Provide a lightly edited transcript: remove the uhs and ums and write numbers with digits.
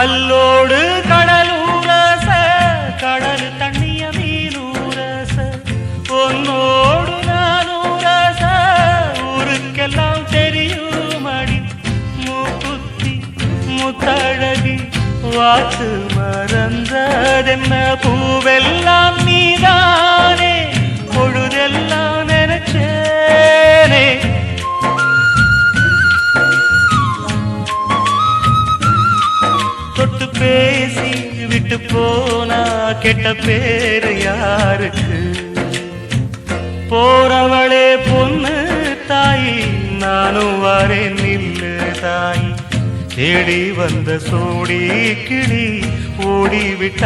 கல்லோடு கடலூரச கடல் தண்ணிய மீனூரச பொன்னோடு நானூரச ஊருக்கெல்லாம் தெரியும் அடி மூக்குத்தி முத்தழகி வாத்து மறந்ததென்ன பூவெல்லாம் நீதானே பொழுதெல்லாம் நினைச்சேனே தொட்டு பேசி விட்டு போனா கெட்ட பேரு யாருக்கு போறவளே பொண்ணு தாயி நானும் வரேன் நில்லு தாயி தேடி வந்த சோடி கிளி ஓடிவிட்டாலாகாதடி